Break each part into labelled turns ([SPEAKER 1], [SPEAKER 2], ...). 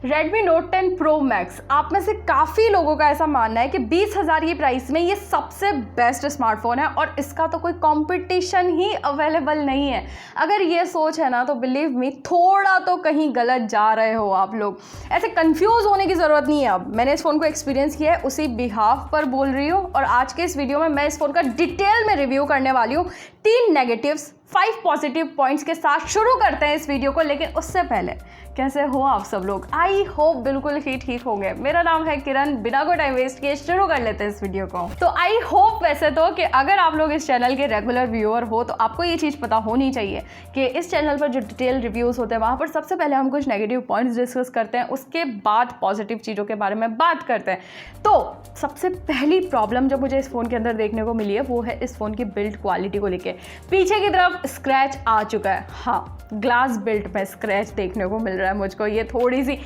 [SPEAKER 1] Redmi Note 10 Pro Max, आप में से काफ़ी लोगों का ऐसा मानना है कि 20,000 की प्राइस में ये सबसे बेस्ट स्मार्टफोन है और इसका तो कोई कंपटीशन ही अवेलेबल नहीं है। अगर ये सोच है ना तो बिलीव मी थोड़ा तो कहीं गलत जा रहे हो आप लोग। ऐसे कंफ्यूज होने की ज़रूरत नहीं है। अब मैंने इस फ़ोन को एक्सपीरियंस किया है, उसी बिहाफ पर बोल रही हूँ और आज के इस वीडियो में मैं इस फ़ोन का डिटेल में रिव्यू करने वाली हूँ। 3 नेगेटिव्स 5 पॉजिटिव पॉइंट्स के साथ शुरू करते हैं इस वीडियो को। लेकिन उससे पहले कैसे हो आप सब लोग? आई होप बिल्कुल ही ठीक होंगे। मेरा नाम है किरण। बिना कोई टाइम वेस्ट किए शुरू कर लेते हैं इस वीडियो को। तो आई होप वैसे तो कि अगर आप लोग इस चैनल के रेगुलर व्यूअर हो तो आपको ये चीज़ पता होनी चाहिए कि इस चैनल पर जो डिटेल रिव्यूज़ होते हैं वहाँ पर सबसे पहले हम कुछ नेगेटिव पॉइंट्स डिस्कस करते हैं, उसके बाद पॉजिटिव चीज़ों के बारे में बात करते हैं। तो सबसे पहली प्रॉब्लम जो मुझे इस फ़ोन के अंदर देखने को मिली है वो है इस फ़ोन की बिल्ड क्वालिटी को लेके। पीछे की तरफ स्क्रैच आ चुका है, हाँ, ग्लास बिल्ड में स्क्रैच देखने को मिल रहा है मुझको। ये थोड़ी सी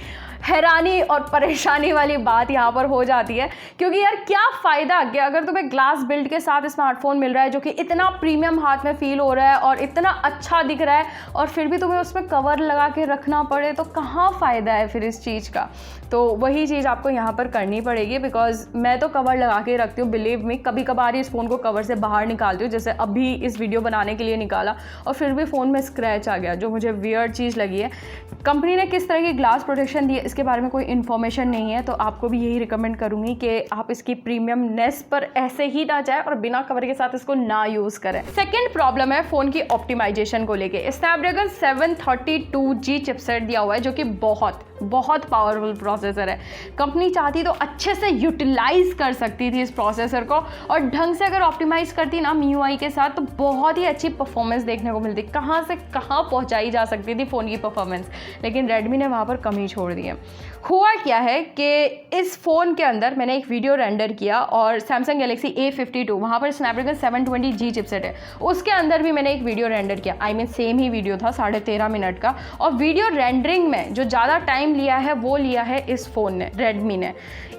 [SPEAKER 1] हैरानी और परेशानी वाली बात यहाँ पर हो जाती है, क्योंकि यार क्या फ़ायदा कि अगर तुम्हें ग्लास बिल्ड के साथ स्मार्टफोन मिल रहा है जो कि इतना प्रीमियम हाथ में फील हो रहा है और इतना अच्छा दिख रहा है और फिर भी तुम्हें उसमें कवर लगा के रखना पड़े, तो कहाँ फ़ायदा है फिर इस चीज़ का। तो वही चीज़ आपको यहाँ पर करनी पड़ेगी, बिकॉज मैं तो कवर लगा के रखती हूँ। बिलीव मी, कभी कभार इस फ़ोन को कवर से बाहर निकालती हूँ, जैसे अभी इस वीडियो बनाने के लिए निकाला और फिर भी फ़ोन में स्क्रैच आ गया, जो मुझे वियर्ड चीज़ लगी है। कंपनी ने किस तरह की ग्लास प्रोटेक्शन दी है इसके बारे में कोई इन्फॉर्मेशन नहीं है, तो आपको भी यही रिकमेंड करूँगी कि आप इसकी प्रीमियमनेस पर ऐसे ही ना जाए और बिना कवर के साथ इसको ना यूज़ करें। सेकेंड प्रॉब्लम है फ़ोन की ऑप्टिमाइजेशन को लेके। स्नैपड्रैगन 732G चिपसेट दिया हुआ है जो कि बहुत पावरफुल प्रोसेसर है। कंपनी चाहती तो अच्छे से यूटिलाइज कर सकती थी इस प्रोसेसर को और ढंग से अगर ऑप्टिमाइज करती ना MIUI के साथ तो बहुत ही अच्छी परफॉर्मेंस देखने को मिलती, कहाँ से कहाँ पहुँचाई जा सकती थी फ़ोन की परफॉर्मेंस। लेकिन रेडमी ने वहाँ पर कमी छोड़ दी है। हुआ क्या है कि इस फ़ोन के अंदर मैंने एक वीडियो रेंडर किया और सैमसंग गैलेक्सी A52 वहाँ पर स्नैपड्रैगन 720G चिपसेट है, उसके अंदर भी मैंने एक वीडियो रेंडर किया। I mean same he video था, 13.5 मिनट का। और वीडियो रेंडरिंग में जो ज़्यादा टाइम लिया है वो लिया है इस फ़ोन ने, रेडमी ने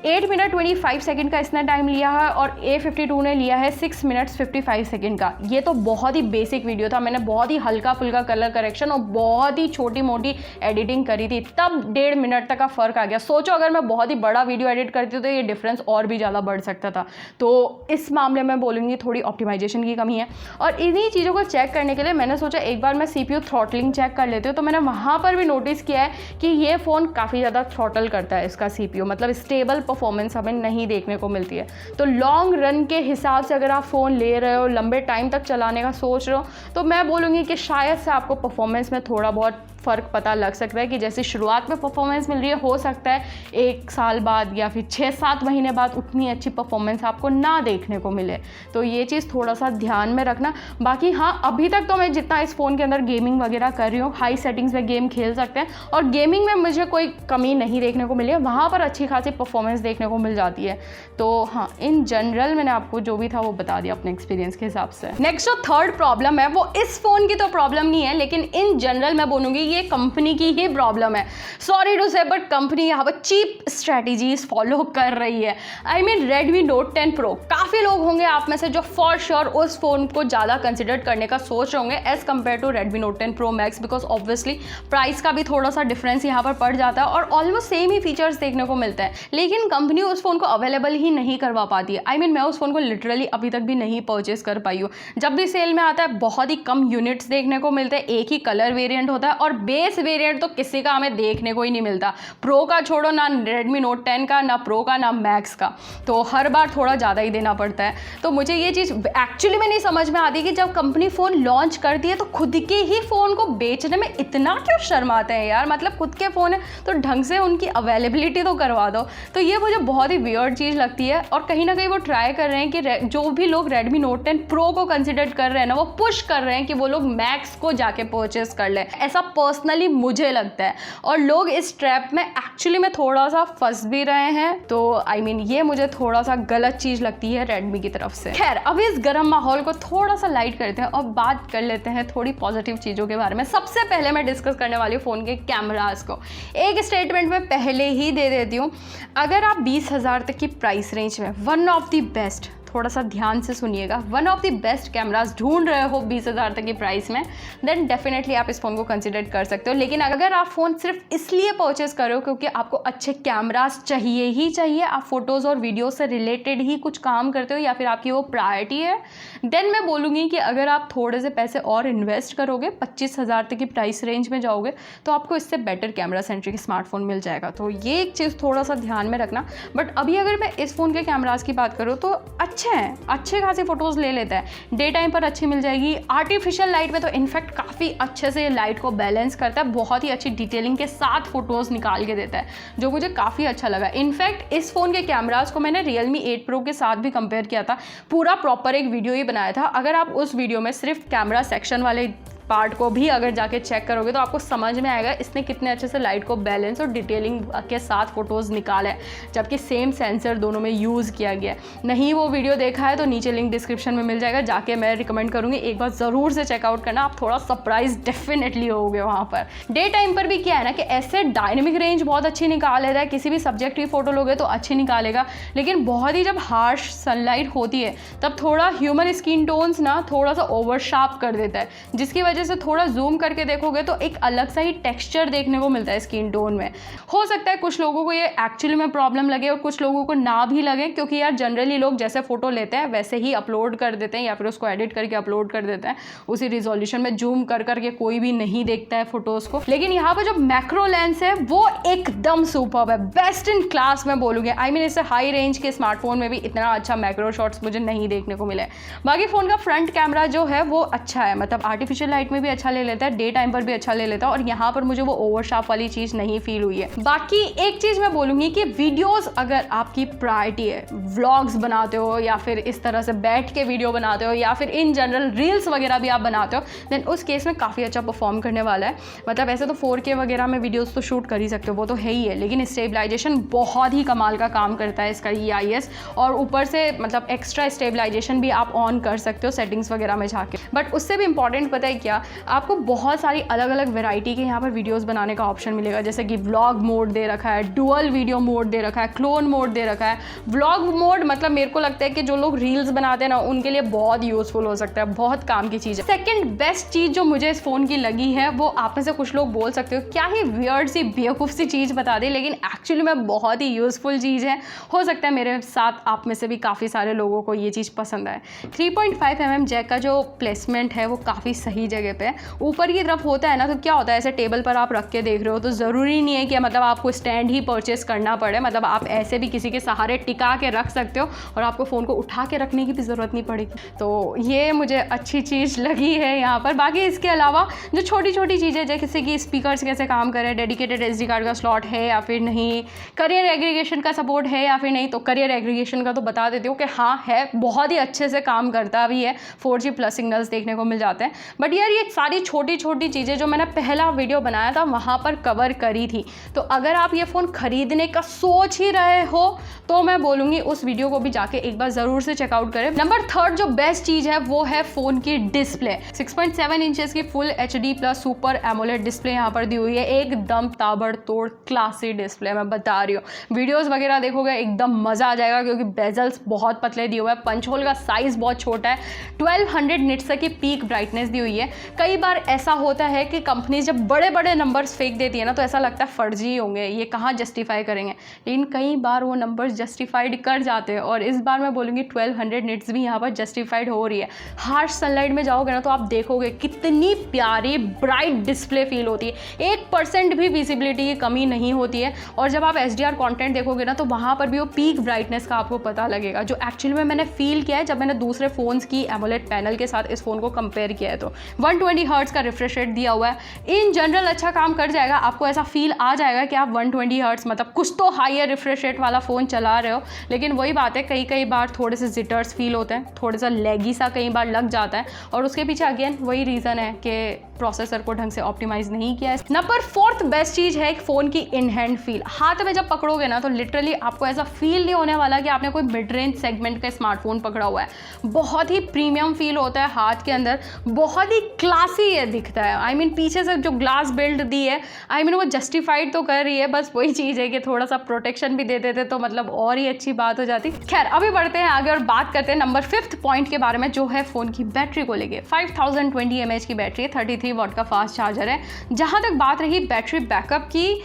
[SPEAKER 1] 8 मिनट 25 सेकंड का इसने टाइम लिया है और A52 ने लिया है 6 मिनट्स 55 सेकंड का। ये तो बहुत ही बेसिक वीडियो था, मैंने बहुत ही हल्का फुल्का कलर करेक्शन और बहुत ही छोटी मोटी एडिटिंग करी थी, तब 1.5 मिनट तक का फ़र्क आ गया। सोचो अगर मैं बहुत ही बड़ा वीडियो एडिट करती तो ये डिफरेंस और भी ज़्यादा बढ़ सकता था। तो इस मामले में बोलूँगी थोड़ी ऑप्टिमाइजेशन की कमी है। और इन्हीं चीज़ों को चेक करने के लिए मैंने सोचा एक बार मैं CPU थ्रॉटलिंग चेक कर लेती हूँ। तो मैंने वहाँ पर भी नोटिस किया है कि ये फ़ोन काफ़ी ज़्यादा थ्रॉटल करता है इसका CPU, मतलब स्टेबल परफॉर्मेंस हमें नहीं देखने को मिलती है। तो लॉन्ग रन के हिसाब से अगर आप फ़ोन ले रहे हो, लंबे टाइम तक चलाने का सोच रहे हो, तो मैं बोलूँगी कि शायद से आपको परफॉर्मेंस में थोड़ा बहुत फ़र्क पता लग सकता है कि जैसे शुरुआत में परफॉर्मेंस मिल रही है, हो सकता है 1 साल बाद या फिर 6-7 महीने बाद उतनी अच्छी परफॉर्मेंस आपको ना देखने को मिले। तो ये चीज़ थोड़ा सा ध्यान में रखना। बाकी हाँ, अभी तक तो मैं जितना इस फ़ोन के अंदर गेमिंग वगैरह कर रही हूँ, हाई सेटिंग्स में गेम खेल सकते हैं और गेमिंग में मुझे कोई कमी नहीं देखने को मिली है, वहाँ पर अच्छी खासी परफॉर्मेंस देखने को मिल जाती है। तो हाँ, इन जनरल मैंने आपको जो भी था वो बता दिया अपने एक्सपीरियंस के हिसाब से। नेक्स्ट जो थर्ड प्रॉब्लम है वो इस फ़ोन की तो प्रॉब्लम नहीं है, लेकिन इन जनरल मैं बोलूँगी ये कंपनी की ही प्रॉब्लम है। सॉरी टू से, बट कंपनी यहाँ पर चीप स्ट्रैटेजीज फॉलो कर रही है। I mean Redmi Note 10 Pro, काफ़ी लोग होंगे आप में से जो फॉर श्योर उस फ़ोन को ज़्यादा कंसिडर करने का सोच रहे होंगे as compared to Redmi Note 10 Pro Max, because obviously price का भी थोड़ा सा डिफरेंस यहाँ पर पड़ जाता है और ऑलमोस्ट सेम ही फीचर्स देखने को मिलते हैं। लेकिन कंपनी उस फ़ोन को अवेलेबल ही नहीं करवा पाती है। आई मीन मैं उस फ़ोन को लिटरली अभी तक भी नहीं परचेस कर पाई हूँ। जब भी सेल में आता है बहुत ही कम यूनिट्स देखने को मिलते हैं, एक ही कलर वेरिएंट होता है और बेस वेरिएंट तो किसी का हमें देखने को ही नहीं मिलता। प्रो का छोड़ो, ना Redmi Note 10 का, ना प्रो का, ना मैक्स का, तो हर बार थोड़ा ज़्यादा ही देना पड़ता है। तो मुझे ये चीज़ एक्चुअली में नहीं समझ में आती कि जब कंपनी फ़ोन लॉन्च करती है तो खुद के ही फ़ोन को बेचने में इतना क्यों शर्माते हैं यार। मतलब खुद के फ़ोन है तो ढंग से उनकी अवेलेबिलिटी तो करवा दो। तो ये मुझे बहुत ही वियर्ड चीज़ लगती है और कहीं ना कहीं वो ट्राई कर रहे हैं कि जो भी लोग Redmi Note 10 Pro को कंसिडर कर रहे हैं ना, वो पुश कर रहे हैं कि वो लोग मैक्स को जाके परचेस कर लें। ऐसा पर्सनली मुझे लगता है और लोग इस ट्रैप में एक्चुअली में थोड़ा सा फंस भी रहे हैं। तो आई मीन ये मुझे थोड़ा सा गलत चीज़ लगती है रेडमी की तरफ से। खैर, अब इस गर्म माहौल को थोड़ा सा लाइट करते हैं और बात कर लेते हैं थोड़ी पॉजिटिव चीज़ों के बारे में। सबसे पहले मैं डिस्कस करने वाली हूँ फ़ोन के कैमरास को। एक स्टेटमेंट में पहले ही दे देती हूँ, अगर आप 20,000 तक की प्राइस रेंज में वन ऑफ द बेस्ट थोड़ा सा ध्यान से सुनिएगा, one of the best cameras ढूंढ रहे हो 20,000 तक की प्राइस में, देन डेफिनेटली आप इस फ़ोन को कंसिडर कर सकते हो। लेकिन अगर आप फ़ोन सिर्फ इसलिए परचेज कर रहे हो क्योंकि आपको अच्छे कैमराज चाहिए ही चाहिए, आप फोटोज़ और वीडियो से रिलेटेड ही कुछ काम करते हो या फिर आपकी वो प्रायोरिटी है, देन मैं बोलूँगी कि अगर आप थोड़े से पैसे और इन्वेस्ट करोगे, 25,000 तक की प्राइस रेंज में जाओगे, तो आपको इससे बेटर कैमरा सेंट्रिक स्मार्टफोन मिल जाएगा। तो ये एक चीज़ थोड़ा सा ध्यान में रखना। बट अभी अगर मैं इस फ़ोन के कैमराज की बात करूँ तो अच्छे हैं, अच्छे खासी फ़ोटोज़ ले लेता है, डे टाइम पर अच्छी मिल जाएगी, आर्टिफिशियल लाइट में तो इनफैक्ट काफ़ी अच्छे से लाइट को बैलेंस करता है, बहुत ही अच्छी डिटेलिंग के साथ फ़ोटोज़ निकाल के देता है, जो मुझे काफ़ी अच्छा लगा। इनफैक्ट इस फ़ोन के कैमराज को मैंने Realme 8 Pro के साथ भी कंपेयर किया था, पूरा प्रॉपर एक वीडियो ही बनाया था। अगर आप उस वीडियो में सिर्फ कैमरा सेक्शन वाले पार्ट को भी अगर जाके चेक करोगे तो आपको समझ में आएगा इसने कितने अच्छे से लाइट को बैलेंस और डिटेलिंग के साथ फोटोज़ निकाले हैं, जबकि सेम सेंसर दोनों में यूज़ किया गया है। नहीं वो वीडियो देखा है तो नीचे लिंक डिस्क्रिप्शन में मिल जाएगा, जाके मैं रिकमेंड करूँगी एक बार ज़रूर से चेकआउट करना, आप थोड़ा सरप्राइज डेफिनेटली होगे वहाँ पर। डे टाइम पर भी क्या है ना कि ऐसे डायनेमिक रेंज बहुत अच्छी निकाल लेता है, किसी भी सब्जेक्ट की फ़ोटो लोगे तो अच्छी निकालेगा, लेकिन बहुत ही जब हार्श सनलाइट होती है तब थोड़ा ह्यूमन स्किन टोन्स ना थोड़ा सा ओवर शार्प कर देता है, जिसकी वजह से थोड़ा जूम करके देखोगे तो एक अलग सा ही टेक्सचर देखने को मिलता है स्किन टोन में। हो सकता है कुछ लोगों को ये एक्चुअली में प्रॉब्लम लगे और कुछ लोगों को ना भी लगे, क्योंकि यार जनरली लोग जैसे फोटो लेते हैं वैसे ही अपलोड कर देते हैं या फिर उसको एडिट करके अपलोड कर देते हैं, उसी रिजोल्यूशन में जूम कर करके कोई भी नहीं देखता है फोटोज को। लेकिन यहाँ पर जो मैक्रो लेंस है वो एकदम सुपर्ब है, बेस्ट इन क्लास मैं बोलूँगी। आई मीन इससे हाई रेंज के स्मार्टफोन में भी इतना अच्छा मैक्रो शॉट्स मुझे नहीं देखने को मिले। बाकी फ़ोन का फ्रंट कैमरा जो है वो अच्छा है, मतलब आर्टिफिशियल लाइट में भी अच्छा ले लेता है, डे टाइम पर भी अच्छा ले लेता है, और यहाँ पर मुझे वो ओवरशार्प वाली चीज़ नहीं फील हुई है। बाकी एक चीज़ मैं बोलूँगी कि वीडियोस अगर आपकी प्रायोरिटी है, व्लॉग्स बनाते हो या फिर इस तरह से बैठ के वीडियो बनाते हो या फिर इन जनरल रील्स वगैरह भी आप बनाते हो, देन उस केस में काफ़ी अच्छा परफॉर्म करने वाला है। मतलब ऐसे तो 4K वगैरह में वीडियोज़ तो शूट कर ही सकते हो, वो तो है ही है, लेकिन स्टेबलाइजेशन बहुत ही कमाल का काम करता है इसका EIS, और ऊपर से मतलब एक्स्ट्रा स्टेबलाइजेशन भी आप ऑन कर सकते हो सेटिंग्स वगैरह में जाके। बट उससे भी इंपॉर्टेंट पता है क्या, आपको बहुत सारी अलग अलग वैरायटी के यहाँ पर वीडियोस बनाने का ऑप्शन मिलेगा, जैसे कि व्लॉग मोड दे रखा है, डुअल वीडियो मोड दे रखा है, क्लोन मोड दे रखा है। व्लॉग मोड मतलब मेरे को लगता है कि जो लोग रील्स बनाते हैं ना उनके लिए बहुत यूजफुल हो सकता है, बहुत काम की चीज़ है। सेकंड बेस्ट चीज़ जो मुझे इस फ़ोन की लगी है, वो आप में से कुछ लोग बोल सकते हो क्या ही वियर्ड सी बेवकूफ़ सी चीज़ बता दी, लेकिन एक्चुअली में बहुत ही यूज़फुल चीज़ है। हो सकता है मेरे साथ आप में से भी काफ़ी सारे लोगों को ये चीज़ पसंद आए। 3.5 mm जैक का जो प्लेसमेंट है वो काफ़ी सही जगह पे है। ऊपर की तरफ होता है ना, तो क्या होता है ऐसे टेबल पर आप रख के देख रहे हो तो ज़रूरी नहीं है कि मतलब आपको स्टैंड ही परचेस करना पड़े, मतलब आप ऐसे भी किसी के सहारे टिका के रख सकते हो और आपको फ़ोन को उठा के रखने की भी ज़रूरत नहीं पड़ेगी। तो ये मुझे अच्छी चीज़ लगी है यहाँ पर। बाकी इसके अलावा जो छोटी छोटी चीज़ें जैसे कि स्पीकर्स कैसे काम करें, डेडिकेटेड SD कार्ड का स्लॉट है या फिर नहीं, करियर एग्रीगेशन का सपोर्ट है या फिर नहीं, तो करियर एग्रीगेशन का तो बता देती हूँ कि हाँ है, बहुत ही अच्छे से काम करता भी है, 4G प्लस सिग्नल्स देखने को मिल जाते हैं। बट यार ये सारी छोटी छोटी चीज़ें जो मैंने पहला वीडियो बनाया था वहाँ पर कवर करी थी, तो अगर आप ये फ़ोन खरीदने का सोच ही रहे हो तो मैं बोलूँगी उस वीडियो को भी जाके एक बार ज़रूर से चेकआउट करें। नंबर 3 जो बेस्ट चीज़ है वो है फ़ोन की डिस्प्ले। 6.7 इंचेस की full HD plus super AMOLED display यहाँ पर दी हुई है, एकदम ताबड़तोड़ क्लासी डिस्प्ले मैं बता रही हूँ। वीडियोस वगैरह देखोगे एकदम मज़ा आ जाएगा, क्योंकि बेजल्स बहुत पतले दिए हुए हैं, पंच होल का साइज़ बहुत छोटा है, 1200 निट्स की पीक ब्राइटनेस दी हुई है। कई बार ऐसा होता है कि कंपनीज जब बड़े बड़े नंबर्स फेंक देती है ना तो ऐसा लगता है फर्जी होंगे, ये कहाँ जस्टिफाई करेंगे, लेकिन कई बार वो नंबर्स जस्टिफाइड कर जाते हैं, और इस बार मैं बोलूँगी 1200 निट्स भी यहाँ पर जस्टिफाइड हो रही है। हार्श सनलाइट में जाओगे ना तो आप देखोगे कितनी प्यारी ब्राइट डिस्प्ले फील होती है, 1% भी विजिबिलिटी की कमी नहीं होती है, और जब आप HDR कंटेंट देखोगे ना तो वहाँ पर भी वो पीक ब्राइटनेस का आपको पता लगेगा, जो एक्चुअली में मैंने फील किया है जब मैंने दूसरे फ़ोन्स की एमोलेड पैनल के साथ इस फ़ोन को कंपेयर किया है। तो 120 हर्ट्ज़ का रिफ्रेश रेट दिया हुआ है, इन जनरल अच्छा काम कर जाएगा, आपको ऐसा फील आ जाएगा कि आप 120 हर्ट्ज़ मतलब कुछ तो हायर रिफ्रेश रेट वाला फ़ोन चला रहे हो। लेकिन वही बात है, कई बार थोड़े से जिटर्स फील होते हैं, थोड़ा सा लैगी सा कई बार लग जाता है, और उसके पीछे अगेन वही रीज़न है कि प्रोसेसर को ढंग से ऑप्टिमाइज नहीं किया है। नंबर 4th बेस्ट चीज़ है एक फ़ोन की इन हैंड फील। हाथ में जब पकड़ोगे ना तो लिटरली आपको ऐसा फील नहीं होने वाला कि आपने कोई मिड रेंज सेगमेंट का स्मार्टफोन पकड़ा हुआ है। बहुत ही प्रीमियम फील होता है हाथ के अंदर, बहुत ही क्लासी ये दिखता है। आई मीन पीछे से जो ग्लास बिल्ड दी है, आई मीन वो जस्टिफाइड तो कर रही है, बस वही चीज़ है कि थोड़ा सा प्रोटेक्शन भी दे देते तो मतलब और ही अच्छी बात हो जाती। खैर अभी बढ़ते हैं आगे और बात करते हैं नंबर 5th पॉइंट के बारे में, जो है फ़ोन की बैटरी को लेके। 5020 mAh की बैटरी है, 33 वाट का फास्ट चार्जर है। जहाँ तक बात रही बैटरी बैकअप की,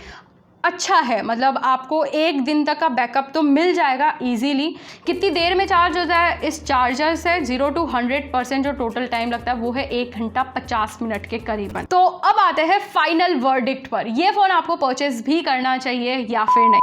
[SPEAKER 1] अच्छा है, मतलब आपको एक दिन तक का बैकअप तो मिल जाएगा इजीली। कितनी देर में चार्ज होता है इस चार्जर से? 0 to 100% जो टोटल टाइम लगता है वो है 1 घंटा 50 मिनट के करीबन। तो अब आते हैं फाइनल वर्डिक्ट पर, ये फ़ोन आपको परचेज भी करना चाहिए या फिर नहीं।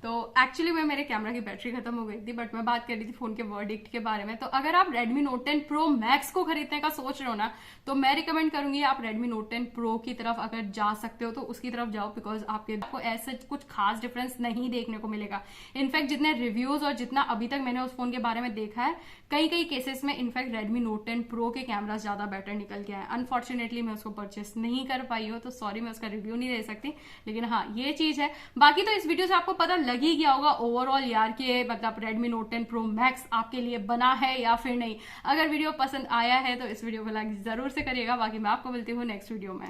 [SPEAKER 1] तो एक्चुअली में मेरे कैमरा की बैटरी खत्म हो गई थी, बट मैं बात कर रही थी फोन के वर्डिक्ट के बारे में। तो अगर आप Redmi Note 10 Pro Max को खरीदने का सोच रहे हो ना, तो मैं रिकमेंड करूंगी आप Redmi Note 10 Pro की तरफ अगर जा सकते हो तो उसकी तरफ जाओ, बिकॉज आपको ऐसे कुछ खास डिफरेंस नहीं देखने को मिलेगा। इनफैक्ट जितने रिव्यूज और जितना अभी तक मैंने उस फोन के बारे में देखा है, कई केसेस में इनफैक्ट Redmi Note 10 Pro के कैमरा ज्यादा बेटर निकल गया है। अनफॉर्चुनेटली मैं उसको परचेस नहीं कर पाई हूँ, तो सॉरी मैं उसका रिव्यू नहीं दे सकती, लेकिन हाँ ये चीज है। बाकी तो इस वीडियो से आपको पता लग ही गया होगा ओवरऑल यार कि मतलब Redmi Note 10 Pro Max आपके लिए बना है या फिर नहीं। अगर वीडियो पसंद आया है तो इस वीडियो को लाइक जरूर से करिएगा। बाकी मैं आपको मिलती हूँ नेक्स्ट वीडियो में।